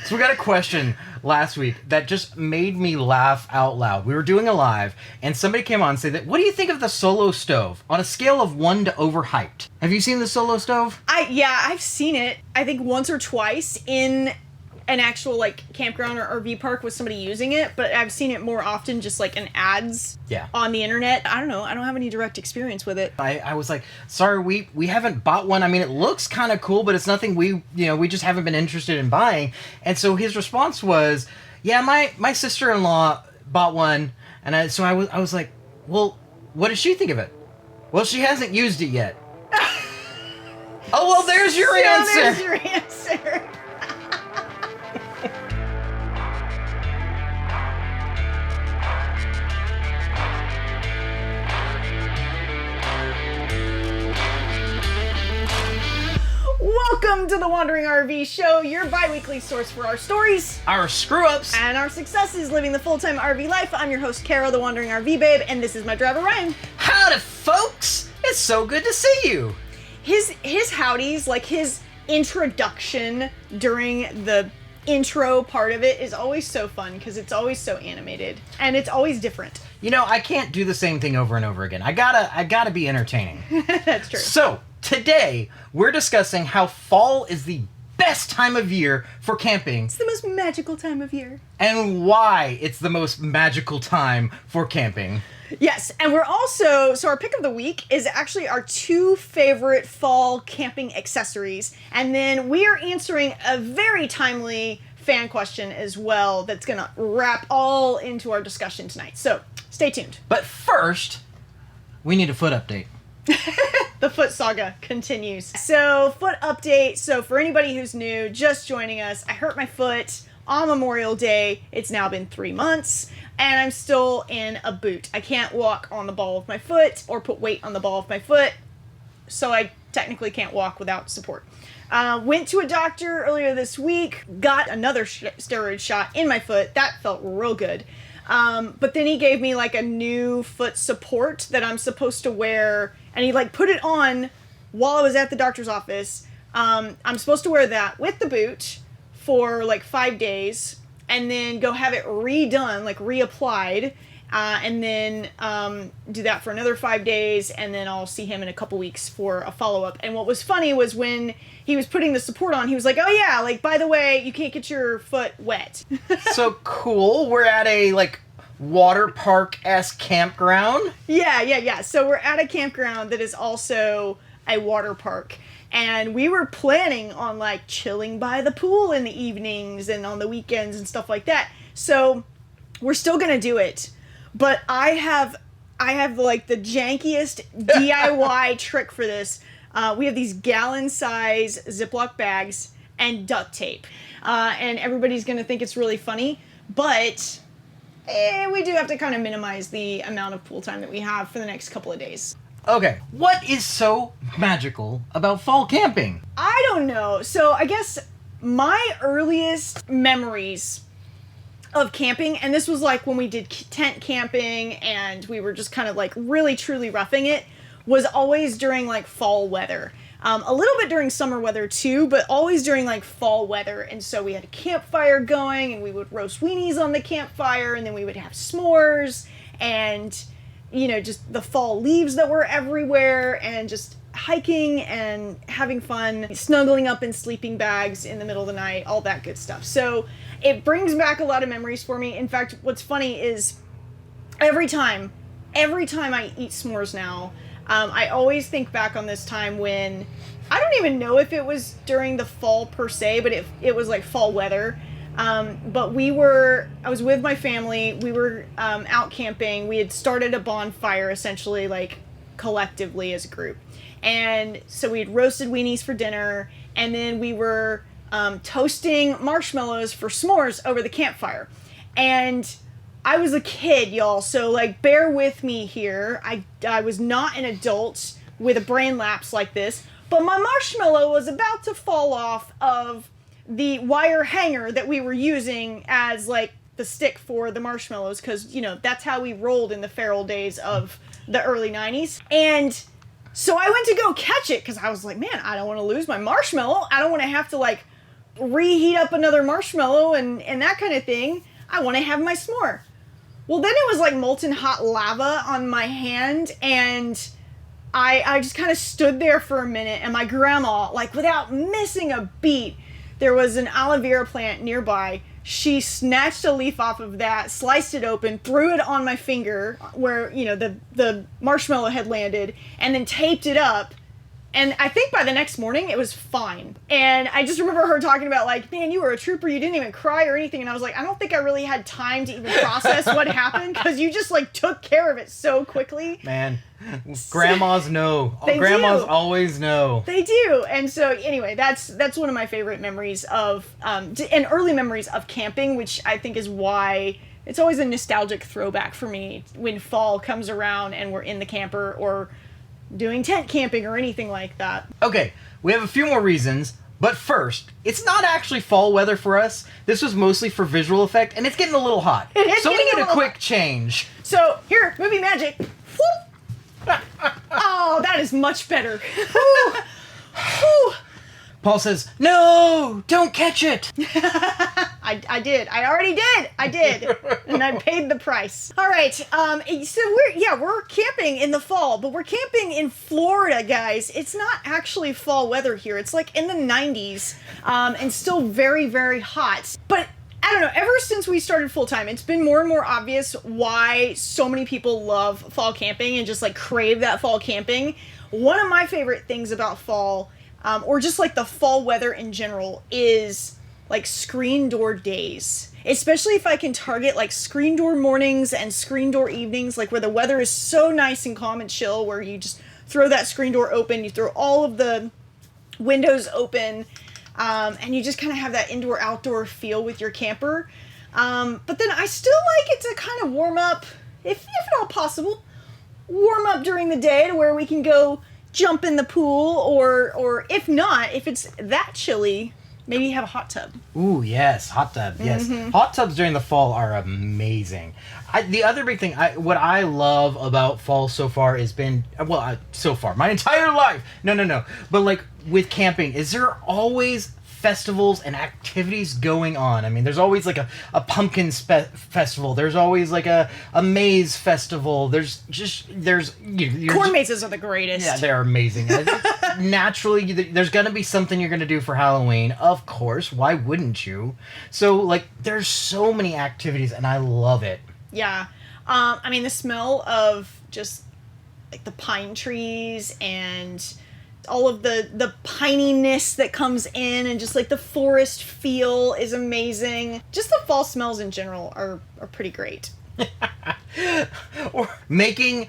So we got a question last week that just made me laugh out loud. We were doing a live, and somebody came on and said that, what do you think of the Solo stove on a scale of 1 to overhyped? Have you seen the Solo stove? I've seen it, I think once or twice in an actual, like, campground or RV park with somebody using it, but I've seen it more often just, like, in ads on the internet. I don't know. I don't have any direct experience with it. I was like, sorry, we haven't bought one. I mean, it looks kind of cool, but it's nothing we just haven't been interested in buying. And so his response was, yeah, my sister-in-law bought one, and I was like, well, what does she think of it? Well, she hasn't used it yet. Oh, well, there's your answer. There's your answer. Welcome to the Wandering RV Show, your bi-weekly source for our stories, our screw-ups, and our successes living the full-time RV life. I'm your host, Kara, the Wandering RV Babe, and this is my driver, Ryan. Howdy, folks! It's so good to see you. His howdies, like his introduction during the intro part of it, is always so fun because it's always so animated and it's always different. You know, I can't do the same thing over and over again. I gotta be entertaining. That's true. So today we're discussing how fall is the best time of year for camping. It's the most magical time of year. And why it's the most magical time for camping. Yes, and we're also, so our pick of the week is actually our 2 favorite fall camping accessories. And then we are answering a very timely fan question as well that's going to wrap all into our discussion tonight. So stay tuned. But first, we need a foot update. The foot saga continues. So, foot update. So, for anybody who's new, just joining us, I hurt my foot on Memorial Day. It's now been 3 months, and I'm still in a boot. I can't walk on the ball of my foot or put weight on the ball of my foot, so I technically can't walk without support. Went to a doctor earlier this week, got another steroid shot in my foot. That felt real good. But then he gave me like a new foot support that I'm supposed to wear, and he like put it on while I was at the doctor's office. I'm supposed to wear that with the boot for like 5 days, and then go have it redone, like reapplied, and then do that for another 5 days, and then I'll see him in a couple weeks for a follow-up. And what was funny was when he was putting the support on, he was like, oh yeah, like, by the way, you can't get your foot wet. So cool. We're at a like water park-esque campground. Yeah. So we're at a campground that is also a water park. And we were planning on like chilling by the pool in the evenings and on the weekends and stuff like that. So we're still gonna do it. But I have like the jankiest DIY trick for this. We have these gallon-size Ziploc bags and duct tape. And everybody's gonna think it's really funny, but we do have to kind of minimize the amount of pool time that we have for the next couple of days. Okay, what is so magical about fall camping? I don't know. So I guess my earliest memories of camping, and this was like when we did tent camping and we were just kind of like really truly roughing it, was always during like fall weather. A little bit during summer weather too, but always during like fall weather. And so we had a campfire going, and we would roast weenies on the campfire, and then we would have s'mores, and you know, just the fall leaves that were everywhere, and just hiking and having fun, snuggling up in sleeping bags in the middle of the night, all that good stuff. So it brings back a lot of memories for me. In fact, what's funny is every time I eat s'mores now, I always think back on this time when, I don't even know if it was during the fall per se, but it was like fall weather. But I was with my family, we were out camping, we had started a bonfire essentially, like collectively as a group. And so we had roasted weenies for dinner, and then we were toasting marshmallows for s'mores over the campfire. And I was a kid, y'all, so like bear with me here. I was not an adult with a brain lapse like this, but my marshmallow was about to fall off of the wire hanger that we were using as like the stick for the marshmallows, because you know that's how we rolled in the feral days of the early 90s. And so I went to go catch it because I was like, man, I don't want to lose my marshmallow. I don't want to have to like reheat up another marshmallow and that kind of thing. I want to have my s'more. Well, then it was like molten hot lava on my hand, and I just kind of stood there for a minute, and my grandma, like without missing a beat, there was an aloe vera plant nearby. She snatched a leaf off of that, sliced it open, threw it on my finger where, you know, the marshmallow had landed, and then taped it up. And I think by the next morning, it was fine. And I just remember her talking about, like, man, you were a trooper. You didn't even cry or anything. And I was like, I don't think I really had time to even process what happened, because you just, like, took care of it so quickly. Man, grandmas know. They Grandmas do. always know. They do. And so, anyway, that's one of my favorite memories of, and early memories of camping, which I think is why it's always a nostalgic throwback for me when fall comes around and we're in the camper or doing tent camping or anything like that. Okay, we have a few more reasons, but first, it's not actually fall weather for us. This was mostly for visual effect, and it's getting a little hot. It is so we getting need a a little quick hot. change. So, here, movie magic. Whoop. Oh, that is much better. Whew. Paul says, "No, don't catch it." I did. I already did. I did. And I paid the price. All right. So we're camping in the fall, but we're camping in Florida, guys. It's not actually fall weather here. It's like in the 90s, and still very, very hot. But I don't know, ever since we started full time, it's been more and more obvious why so many people love fall camping and just like crave that fall camping. One of my favorite things about fall, or just like the fall weather in general, is like screen door days. Especially if I can target like screen door mornings and screen door evenings, like where the weather is so nice and calm and chill, where you just throw that screen door open, you throw all of the windows open, and you just kind of have that indoor-outdoor feel with your camper. But then I still like it to kind of warm up, if at all possible, warm up during the day to where we can go jump in the pool, or if not, if it's that chilly, maybe have a hot tub. Ooh, yes, hot tub, yes. Mm-hmm. Hot tubs during the fall are amazing. The other big thing, what I love about fall so far has been, so far, my entire life, no, but like with camping, is there always festivals and activities going on. I mean, there's always like a pumpkin festival. There's always like a maze festival. Corn mazes are the greatest. Yeah, they're amazing. Naturally, there's going to be something you're going to do for Halloween. Of course. Why wouldn't you? So, like, there's so many activities, and I love it. Yeah. I mean, the smell of just, like, the pine trees and all of the pininess that comes in, and just, like, the forest feel is amazing. Just the fall smells in general are pretty great. Or making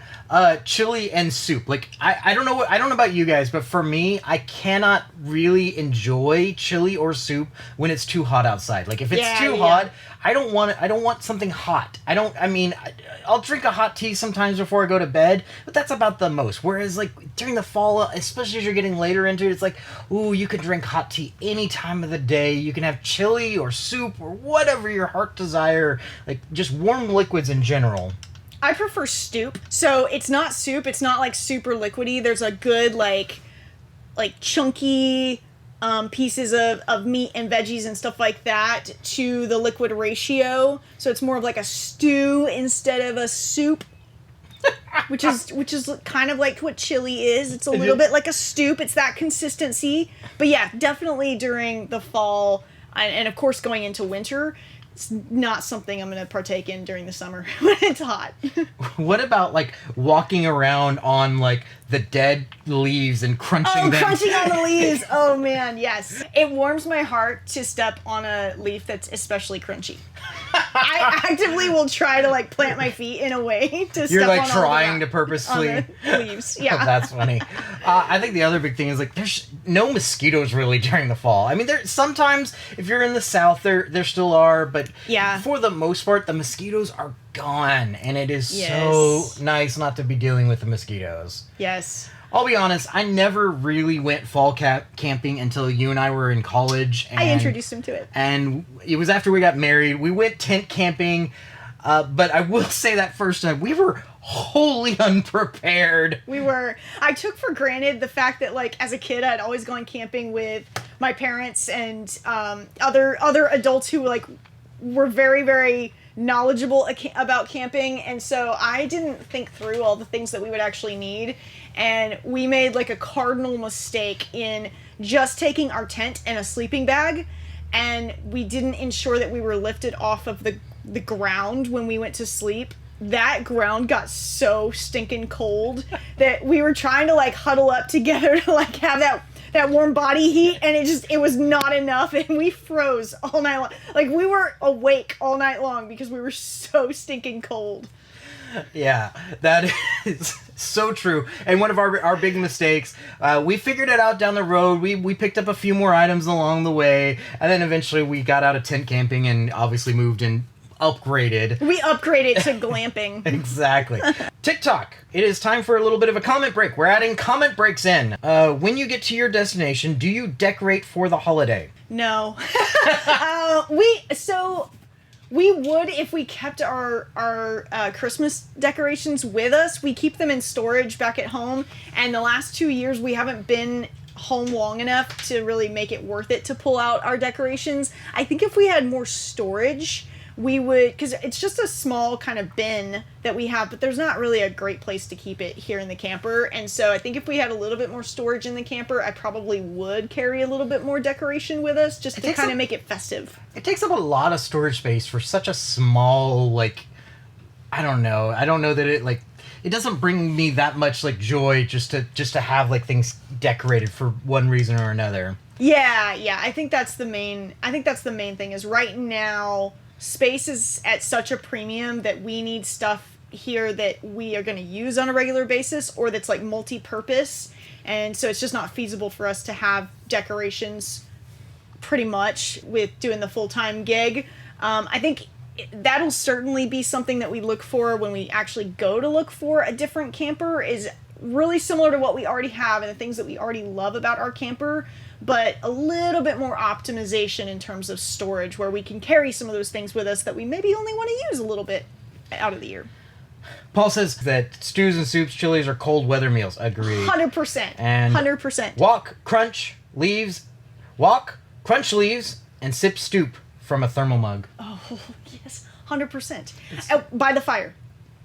chili and soup. Like, I don't know about you guys, but for me, I cannot really enjoy chili or soup when it's too hot outside. Like, if it's too hot, I don't want something hot. I'll drink a hot tea sometimes before I go to bed, but that's about the most. Whereas, like, during the fall, especially as you're getting later into it, it's like, ooh, you can drink hot tea any time of the day. You can have chili or soup or whatever your heart desire, like, just warm liquids in general. I prefer stew. So it's not soup. It's not, like, super liquidy. There's a good, like chunky pieces of meat and veggies and stuff like that to the liquid ratio. So it's more of like a stew instead of a soup, which is kind of like what chili is. It's a little bit like a soup. It's that consistency. But yeah, definitely during the fall and of course going into winter, it's not something I'm going to partake in during the summer when it's hot. What about, like, walking around on, like, the dead leaves and crunching them? Crunching on the leaves. Oh, man, yes. It warms my heart to step on a leaf that's especially crunchy. I actively will try to, like, plant my feet in a way to You're, step like, on trying to purposely... on the leaves, yeah. That's funny. I think the other big thing is, like, there's no mosquitoes really during the fall. I mean, sometimes, if you're in the south, there still are, but yeah, for the most part, the mosquitoes are gone, and it is yes. so nice not to be dealing with the mosquitoes. Yes. I'll be honest, I never really went fall camping until you and I were in college. And, I introduced him to it. And it was after we got married. We went tent camping, but I will say that first time, we were wholly unprepared. We were. I took for granted the fact that, like, as a kid, I'd always gone camping with my parents and other adults who like were very, very knowledgeable about camping, and so I didn't think through all the things that we would actually need, and we made like a cardinal mistake in just taking our tent and a sleeping bag, and we didn't ensure that we were lifted off of the ground when we went to sleep. That ground got so stinking cold that we were trying to like huddle up together to like have that warm body heat, and it was not enough, and we froze all night long. Like, we were awake all night long because we were so stinking cold. Yeah, that is so true. And one of our big mistakes, we figured it out down the road. We picked up a few more items along the way, and then eventually we got out of tent camping and obviously moved and upgraded. We upgraded to glamping. Exactly. TikTok. It is time for a little bit of a comment break. We're adding comment breaks in. When you get to your destination, do you decorate for the holiday? No. We would if we kept our Christmas decorations with us. We keep them in storage back at home, and the last 2 years we haven't been home long enough to really make it worth it to pull out our decorations. I think if we had more storage, we would, because it's just a small kind of bin that we have, but there's not really a great place to keep it here in the camper. And so I think if we had a little bit more storage in the camper, I probably would carry a little bit more decoration with us just to kind of make it festive. It takes up a lot of storage space for such a small, like, I don't know that it doesn't bring me that much like joy just to have like things decorated for one reason or another. Yeah, I think that's the main thing is right now space is at such a premium that we need stuff here that we are going to use on a regular basis or that's like multi-purpose, and so it's just not feasible for us to have decorations pretty much with doing the full-time gig. I think that'll certainly be something that we look for when we actually go to look for a different camper, is really similar to what we already have and the things that we already love about our camper, but a little bit more optimization in terms of storage, where we can carry some of those things with us that we maybe only want to use a little bit out of the year. Paul says that stews and soups, chilies are cold weather meals. Agreed. 100%. And 100%. Walk, crunch leaves, and sip stoop from a thermal mug. Oh, yes. 100%. By the fire.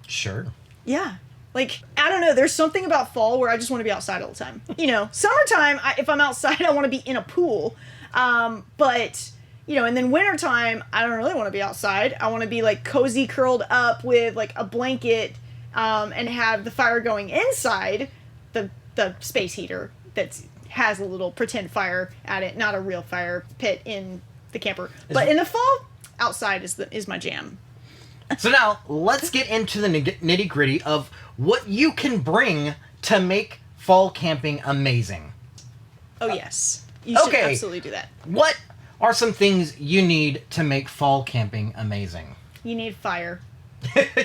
Sure. Yeah. Like, I don't know, there's something about fall where I just want to be outside all the time. You know, summertime, if I'm outside, I want to be in a pool. But, you know, and then wintertime, I don't really want to be outside. I want to be, like, cozy curled up with, like, a blanket, and have the fire going inside the space heater that has a little pretend fire at it, not a real fire pit in the camper. But in the fall, outside is my jam. So now, let's get into the nitty-gritty of what you can bring to make fall camping amazing. Oh, yes. You should absolutely do that. What are some things you need to make fall camping amazing? You need fire.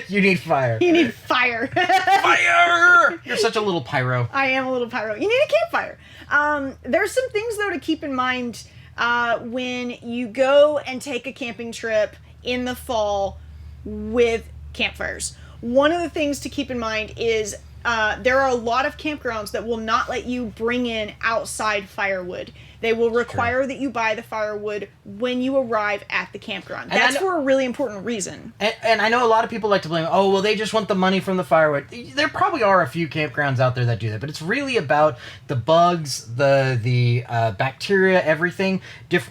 You need fire. You need fire. Fire! You're such a little pyro. I am a little pyro. You need a campfire. There's some things, though, to keep in mind when you go and take a camping trip in the fall with campfires. One of the things to keep in mind is there are a lot of campgrounds that will not let you bring in outside firewood. They will require that you buy the firewood when you arrive at the campground. That's for a really important reason. And I know a lot of people like to blame, oh, well, they just want the money from the firewood. There probably are a few campgrounds out there that do that, but it's really about the bugs, the bacteria, everything.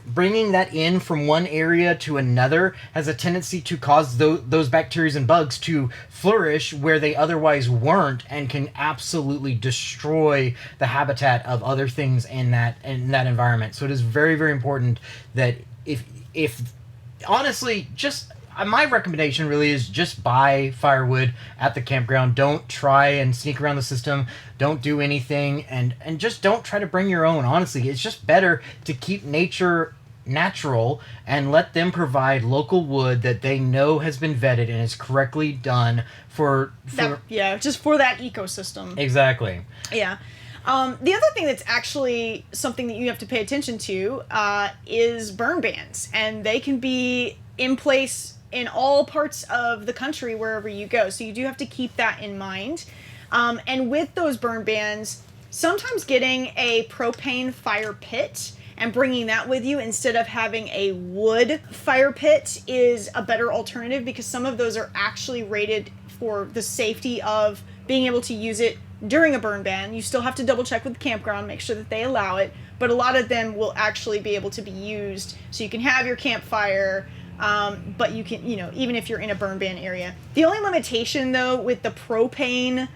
Bringing that in from one area to another has a tendency to cause those bacteria and bugs to flourish where they otherwise weren't, and can absolutely destroy the habitat of other things in that environment. So it is very, very important that if honestly, just my recommendation really is just buy firewood at the campground. Don't try and sneak around the system. Don't do anything, and just don't try to bring your own. Honestly, it's just better to keep nature natural and let them provide local wood that they know has been vetted and is correctly done for just for that ecosystem. Exactly. Yeah. The other thing that's actually something that you have to pay attention to is burn bans, and they can be in place in all parts of the country wherever you go. So you do have to keep that in mind. And with those burn bans, sometimes getting a propane fire pit and bringing that with you instead of having a wood fire pit is a better alternative, because some of those are actually rated for the safety of being able to use it during a burn ban. You still have to double check with the campground, make sure that they allow it, but a lot of them will actually be able to be used so you can have your campfire, but you can, even if you're in a burn ban area. The only limitation though with the propane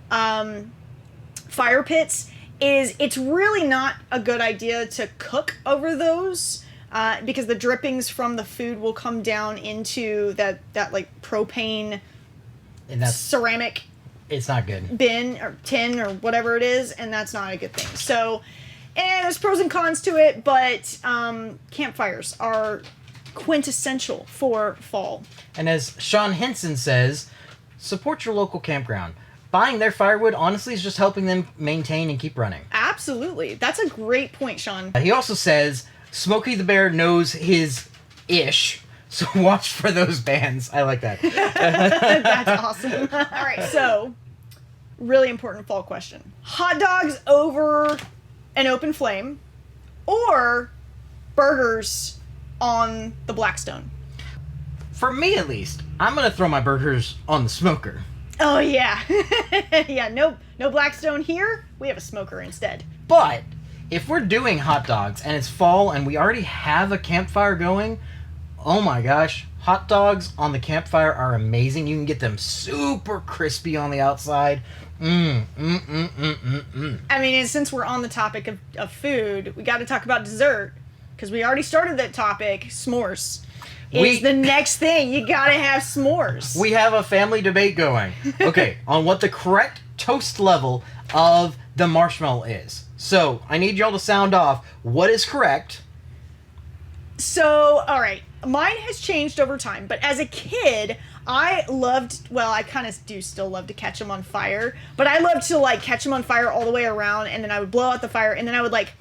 fire pits is it's really not a good idea to cook over those, because the drippings from the food will come down into that like propane And that's ceramic it's not good. bin or tin or whatever it is, and that's not a good thing. So, and there's pros and cons to it, but campfires are quintessential for fall. And as Sean Henson says, support your local campground. Buying their firewood, honestly, is just helping them maintain and keep running. Absolutely. That's a great point, Sean. He also says, Smokey the Bear knows his ish, so watch for those bands. I like that. That's awesome. All right, so really important fall question. Hot dogs over an open flame or burgers on the Blackstone? For me, at least, I'm going to throw my burgers on the smoker. Oh, yeah. Yeah, no Blackstone here. We have a smoker instead. But if we're doing hot dogs and it's fall and we already have a campfire going, oh my gosh, hot dogs on the campfire are amazing. You can get them super crispy on the outside. I mean, and since we're on the topic of food, we got to talk about dessert, because we already started that topic. S'mores is the next thing. You got to have s'mores. We have a family debate going. Okay, on what the correct toast level of the marshmallow is. So, I need y'all to sound off what is correct. So, all right. Mine has changed over time, but as a kid, I kind of do still love to catch them on fire, but I loved to like catch them on fire all the way around, and then I would blow out the fire, and then I would like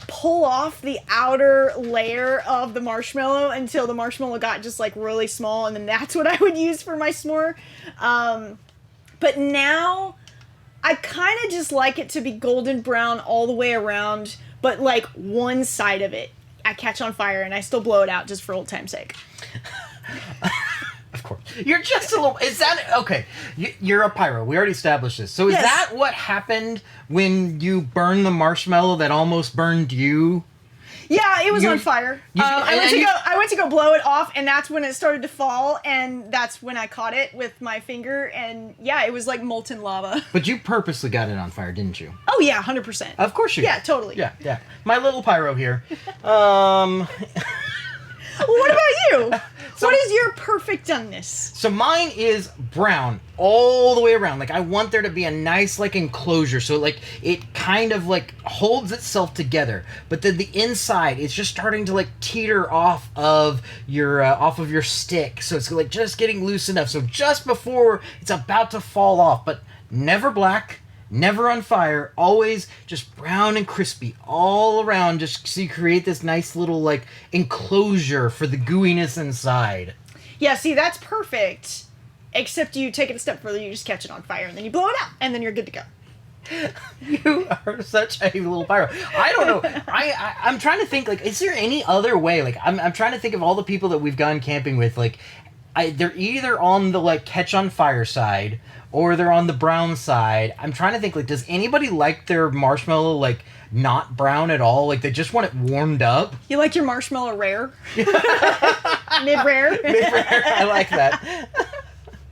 pull off the outer layer of the marshmallow until the marshmallow got just like really small, and then that's what I would use for my s'more. But now I kind of just like it to be golden brown all the way around, but like one side of it I catch on fire and I still blow it out just for old time's sake. Of course. You're just a little... Is that... Okay. You're a pyro. We already established this. So is that what happened when you burned the marshmallow that almost burned you? Yeah, it was on fire. I went to go blow it off, and that's when it started to fall, and that's when I caught it with my finger, and yeah, it was like molten lava. But you purposely got it on fire, didn't you? Oh yeah, 100%. Of course you did. Yeah, totally. Yeah. My little pyro here. What about you? What is your perfect doneness? So mine is brown all the way around. Like, I want there to be a nice, like, enclosure. So, like, it kind of, like, holds itself together. But then the inside is just starting to, like, teeter off of your stick. So it's, like, just getting loose enough. So just before it's about to fall off. But never black. Never on fire, always just brown and crispy all around, just so you create this nice little, like, enclosure for the gooiness inside. Yeah, see, that's perfect. Except you take it a step further, you just catch it on fire, and then you blow it out, and then you're good to go. You are such a little pyro. I don't know. I'm trying to think, like, is there any other way? Like, I'm trying to think of all the people that we've gone camping with, like, they're either on the, like, catch on fire side, or they're on the brown side. I'm trying to think, like, does anybody like their marshmallow, like, not brown at all? Like, they just want it warmed up? You like your marshmallow rare? Mid-rare? Mid-rare. I like that.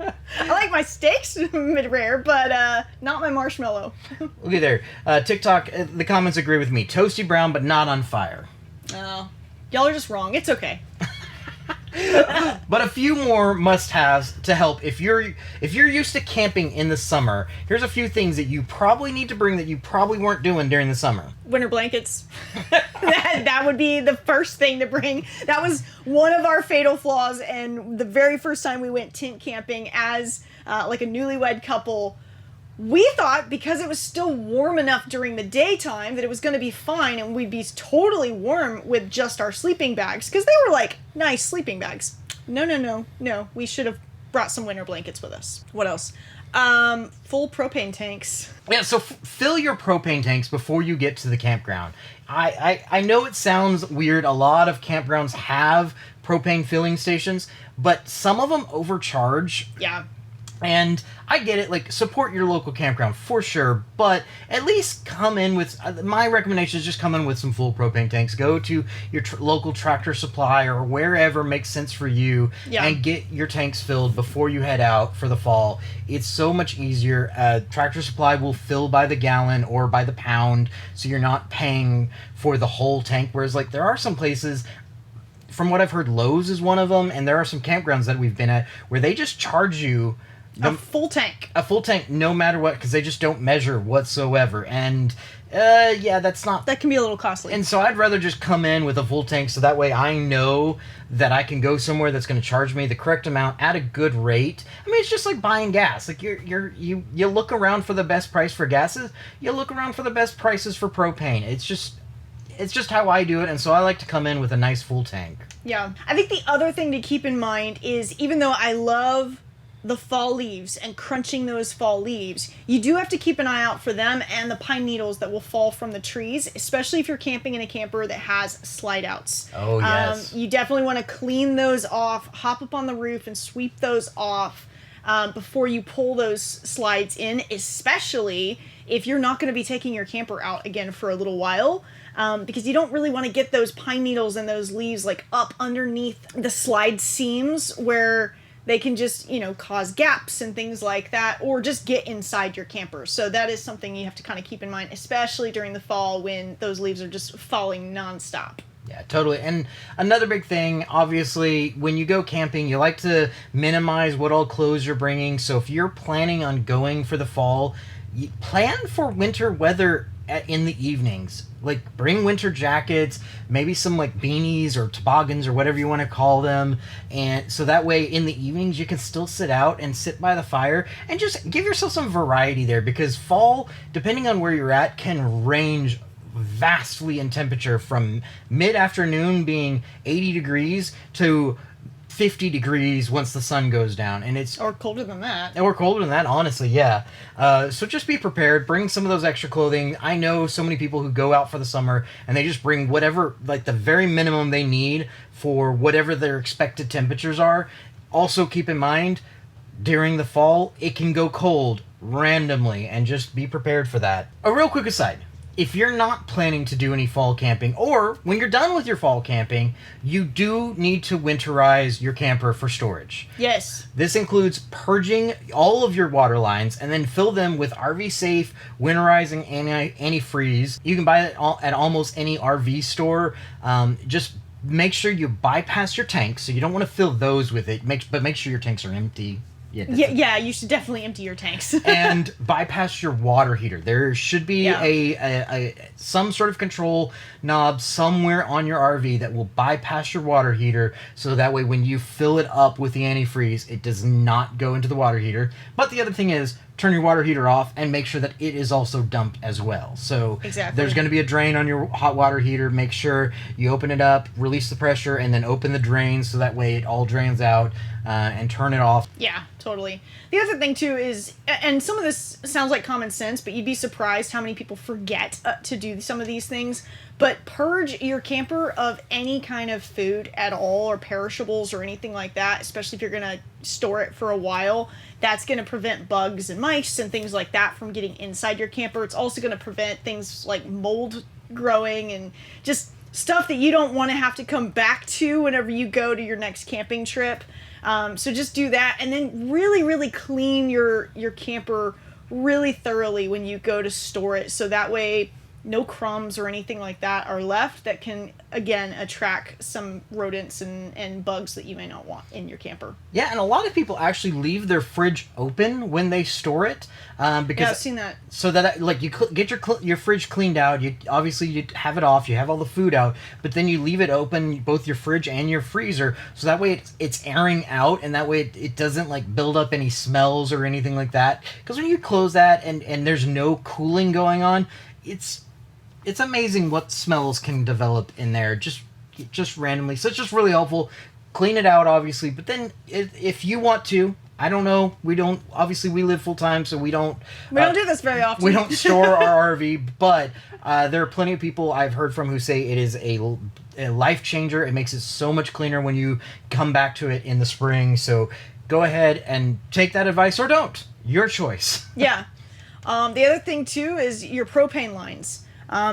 I like my steaks mid-rare, but not my marshmallow. Okay, there. TikTok, the comments agree with me. Toasty brown, but not on fire. Oh. Y'all are just wrong. It's okay. But a few more must-haves to help if you're used to camping in the summer. Here's a few things that you probably need to bring that you probably weren't doing during the summer. Winter blankets. that would be the first thing to bring. That was one of our fatal flaws, and the very first time we went tent camping as like a newlywed couple, we thought because it was still warm enough during the daytime that it was going to be fine and we'd be totally warm with just our sleeping bags, because they were like nice sleeping bags. No. We should have brought some winter blankets with us. What else? Full propane tanks. Yeah, so fill your propane tanks before you get to the campground. I know it sounds weird. A lot of campgrounds have propane filling stations, but some of them overcharge. Yeah. And I get it, like, support your local campground for sure, but at least come in with, my recommendation is just come in with some full propane tanks. Go to your local Tractor Supply or wherever makes sense for you, and get your tanks filled before you head out for the fall. It's so much easier. Tractor Supply will fill by the gallon or by the pound, so you're not paying for the whole tank, whereas, like, there are some places, from what I've heard, Lowe's is one of them, and there are some campgrounds that we've been at where they just charge you a full tank. A full tank, no matter what, because they just don't measure whatsoever. And, yeah, that's not... That can be a little costly. And so I'd rather just come in with a full tank, so that way I know that I can go somewhere that's going to charge me the correct amount at a good rate. I mean, it's just like buying gas. Like, you look around for the best price for gases, you look around for the best prices for propane. It's just how I do it, and so I like to come in with a nice full tank. Yeah. I think the other thing to keep in mind is, even though I love the fall leaves and crunching those fall leaves, you do have to keep an eye out for them and the pine needles that will fall from the trees, especially if you're camping in a camper that has slide outs. Oh, yes. You definitely want to clean those off, hop up on the roof and sweep those off before you pull those slides in, especially if you're not going to be taking your camper out again for a little while. Because you don't really want to get those pine needles and those leaves like up underneath the slide seams where they can just, cause gaps and things like that, or just get inside your camper. So that is something you have to kind of keep in mind, especially during the fall when those leaves are just falling nonstop. Yeah, totally. And another big thing, obviously, when you go camping, you like to minimize what all clothes you're bringing. So if you're planning on going for the fall, plan for winter weather in the evenings. Like, bring winter jackets, maybe some like beanies or toboggans or whatever you want to call them, and so that way in the evenings you can still sit out and sit by the fire and just give yourself some variety there, because fall, depending on where you're at, can range vastly in temperature, from mid-afternoon being 80 degrees to 50 degrees once the sun goes down, and it's... Or colder than that. Or colder than that, honestly, yeah. So just be prepared. Bring some of those extra clothing. I know so many people who go out for the summer, and they just bring whatever, like the very minimum they need for whatever their expected temperatures are. Also keep in mind, during the fall, it can go cold randomly, and just be prepared for that. A real quick aside. If you're not planning to do any fall camping, or when you're done with your fall camping, you do need to winterize your camper for storage. Yes. This includes purging all of your water lines and then fill them with RV safe winterizing antifreeze. You can buy it at almost any RV store. Just make sure you bypass your tanks, so you don't want to fill those with it. But make sure your tanks are empty. Yeah, you should definitely empty your tanks. And bypass your water heater. There should be a some sort of control knob somewhere on your RV that will bypass your water heater, so that way when you fill it up with the antifreeze, it does not go into the water heater. But the other thing is, turn your water heater off and make sure that it is also dumped as well. So there's going to be a drain on your hot water heater. Make sure you open it up, release the pressure, and then open the drain so that way it all drains out, and turn it off. Yeah, totally. The other thing too is, and some of this sounds like common sense, but you'd be surprised how many people forget to do some of these things. But purge your camper of any kind of food at all, or perishables or anything like that, especially if you're going to store it for a while. That's going to prevent bugs and mice and things like that from getting inside your camper. It's also going to prevent things like mold growing and just stuff that you don't want to have to come back to whenever you go to your next camping trip. So just do that, and then really, really clean your camper really thoroughly when you go to store it, so that way no crumbs or anything like that are left that can, again, attract some rodents and bugs that you may not want in your camper. Yeah, and a lot of people actually leave their fridge open when they store it. Because yeah, I've seen that. So that, like, you get your fridge cleaned out. You have it off. You have all the food out, but then you leave it open, both your fridge and your freezer, so that way it's airing out, and that way it doesn't like build up any smells or anything like that. Because when you close that and there's no cooling going on, it's amazing what smells can develop in there just randomly. So it's just really helpful. Clean it out, obviously, but then if you want to, I don't know. We don't, obviously we live full time, so we don't do this very often. We don't store our RV, but there are plenty of people I've heard from who say it is a life changer. It makes it so much cleaner when you come back to it in the spring. So go ahead and take that advice or don't. Your choice. Yeah. The other thing too is your propane lines.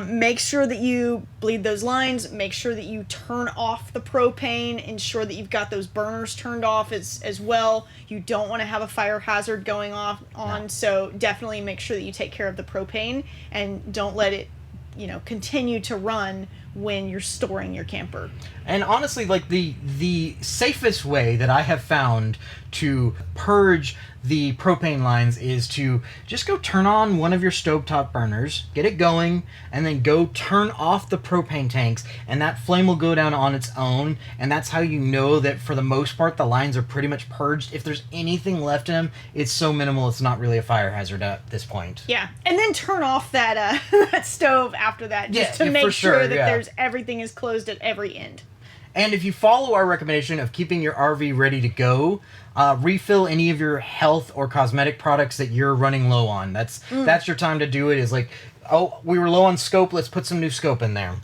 Make sure that you bleed those lines. Make sure that you turn off the propane. Ensure that you've got those burners turned off as well. You don't want to have a fire hazard going on. No. So definitely make sure that you take care of the propane and don't let it, continue to run when you're storing your camper. And honestly, like the safest way that I have found to purge the propane lines is to just go turn on one of your stovetop burners, get it going, and then go turn off the propane tanks, and that flame will go down on its own, and that's how you know that for the most part the lines are pretty much purged. If there's anything left in them, it's so minimal it's not really a fire hazard at this point. Yeah, and then turn off that that stove after that, just to make sure that everything is closed at every end. And if you follow our recommendation of keeping your RV ready to go, refill any of your health or cosmetic products that you're running low on. That's your time to do it. Is like, oh, we were low on scope, let's put some new scope in there.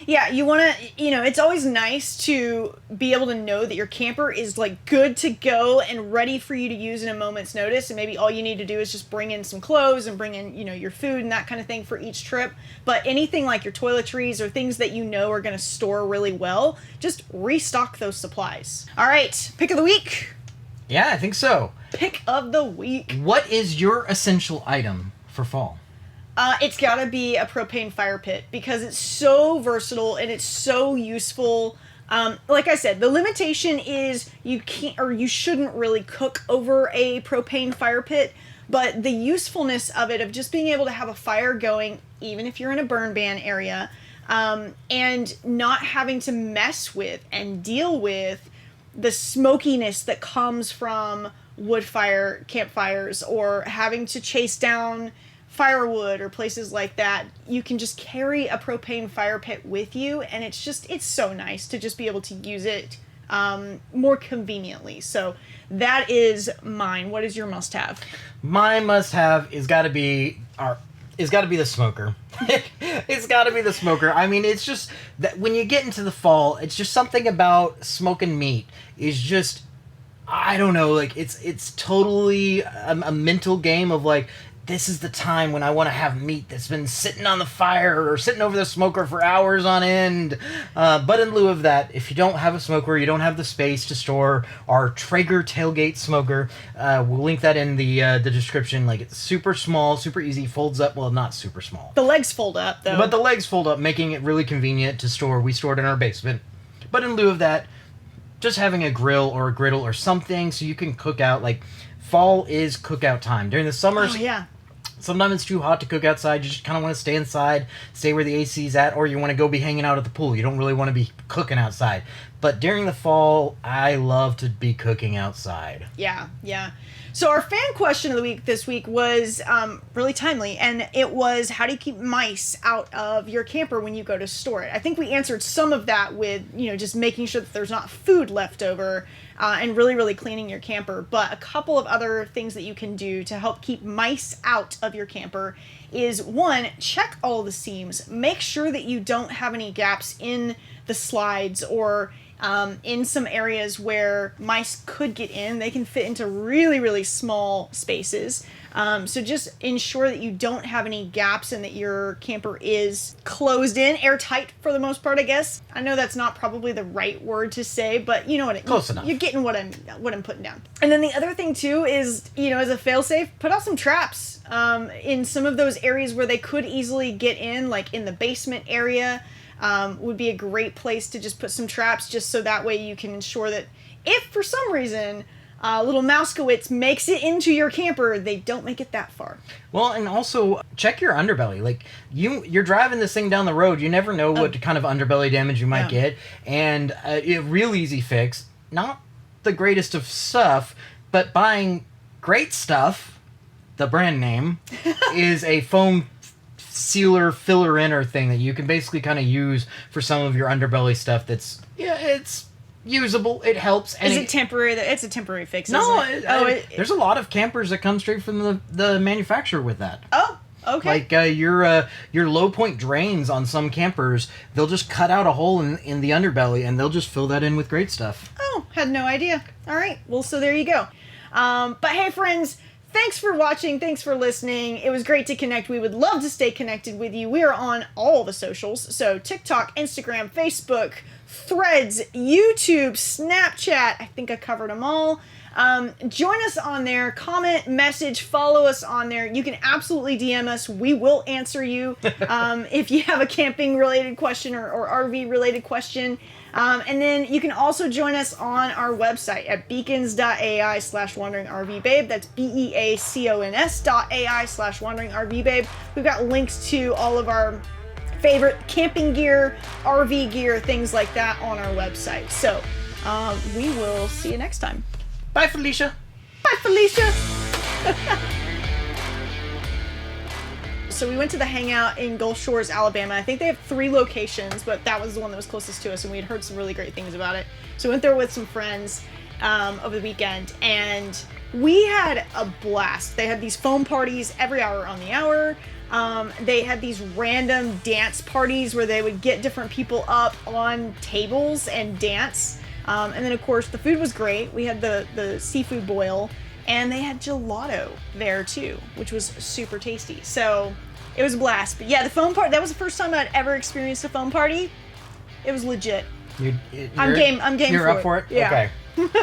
Yeah, you want to, it's always nice to be able to know that your camper is like good to go and ready for you to use in a moment's notice. And maybe all you need to do is just bring in some clothes and bring in, your food and that kind of thing for each trip. But anything like your toiletries or things that are going to store really well, just restock those supplies. All right, pick of the week. Yeah, I think so. Pick of the week. What is your essential item for fall? It's gotta be a propane fire pit because it's so versatile and it's so useful. Like I said, the limitation is you can't or you shouldn't really cook over a propane fire pit, but the usefulness of it, of just being able to have a fire going, even if you're in a burn ban area, and not having to mess with and deal with the smokiness that comes from wood fire campfires or having to chase down firewood or places like that. You can just carry a propane fire pit with you, and it's so nice to just be able to use it more conveniently. So that is mine. What is your must-have? My must-have is got to be the smoker. It's got to be the smoker. I mean, it's just that when you get into the fall, it's just something about smoking meat is just, I don't know, like it's totally a mental game of like, this is the time when I want to have meat that's been sitting on the fire or sitting over the smoker for hours on end. But in lieu of that, if you don't have a smoker, you don't have the space to store our Traeger tailgate smoker, we'll link that in the description. Like, it's super small, super easy, folds up. Well, not super small. The legs fold up, though. But the legs fold up, making it really convenient to store. We store it in our basement. But in lieu of that, just having a grill or a griddle or something so you can cook out. Like, fall is cookout time. During the summers, sometimes it's too hot to cook outside. You just kind of want to stay inside, stay where the AC's at, or you want to go be hanging out at the pool. You don't really want to be cooking outside. But during the fall, I love to be cooking outside. Yeah. So our fan question of the week this week was really timely, and it was, how do you keep mice out of your camper when you go to store it? I think we answered some of that with, just making sure that there's not food left over, and really, really cleaning your camper. But a couple of other things that you can do to help keep mice out of your camper is, one, check all the seams. Make sure that you don't have any gaps in the slides or in some areas where mice could get in. They can fit into really, really small spaces. So just ensure that you don't have any gaps and that your camper is closed in, airtight for the most part, I guess. I know that's not probably the right word to say, but you know what close enough. You're getting what I'm putting down. And then the other thing too is, as a failsafe, put out some traps in some of those areas where they could easily get in, like in the basement area. Would be a great place to just put some traps, just so that way you can ensure that if for some reason little Mouskowitz makes it into your camper, they don't make it that far. Well, and also check your underbelly. Like, you're driving this thing down the road, you never know what kind of underbelly damage you might get, and a real easy fix, not the greatest of stuff, but buying great stuff, the brand name, is a foam sealer filler inner thing that you can basically kind of use for some of your underbelly stuff. It's usable. It helps. And Is it temporary? It's a temporary fix. No, isn't it? there's a lot of campers that come straight from the manufacturer with that. Oh, okay. Like your low point drains on some campers, they'll just cut out a hole in the underbelly and they'll just fill that in with great stuff. Oh, had no idea. All right. Well, so there you go. But hey, friends, thanks for watching. Thanks for listening. It was great to connect. We would love to stay connected with you. We are on all the socials. So TikTok, Instagram, Facebook, Threads, YouTube, Snapchat. I think I covered them all. Join us on there. Comment, message, follow us on there. You can absolutely DM us. We will answer you if you have a camping related question or RV related question. And then you can also join us on our website at beacons.ai/wanderingrvbabe. That's beacons.ai/wanderingrvbabe. We've got links to all of our favorite camping gear, RV gear, things like that on our website. So we will see you next time. Bye, Felicia. Bye, Felicia. So we went to the Hangout in Gulf Shores, Alabama. I think they have 3 locations, but that was the one that was closest to us, and we had heard some really great things about it. So we went there with some friends over the weekend, and we had a blast. They had these foam parties every hour on the hour. They had these random dance parties where they would get different people up on tables and dance. And then, of course, the food was great. We had the seafood boil, and they had gelato there, too, which was super tasty. So it was a blast. But, yeah, the foam party, that was the first time I'd ever experienced a foam party. It was legit. You're I'm game You're for up it. for it? Yeah. Okay.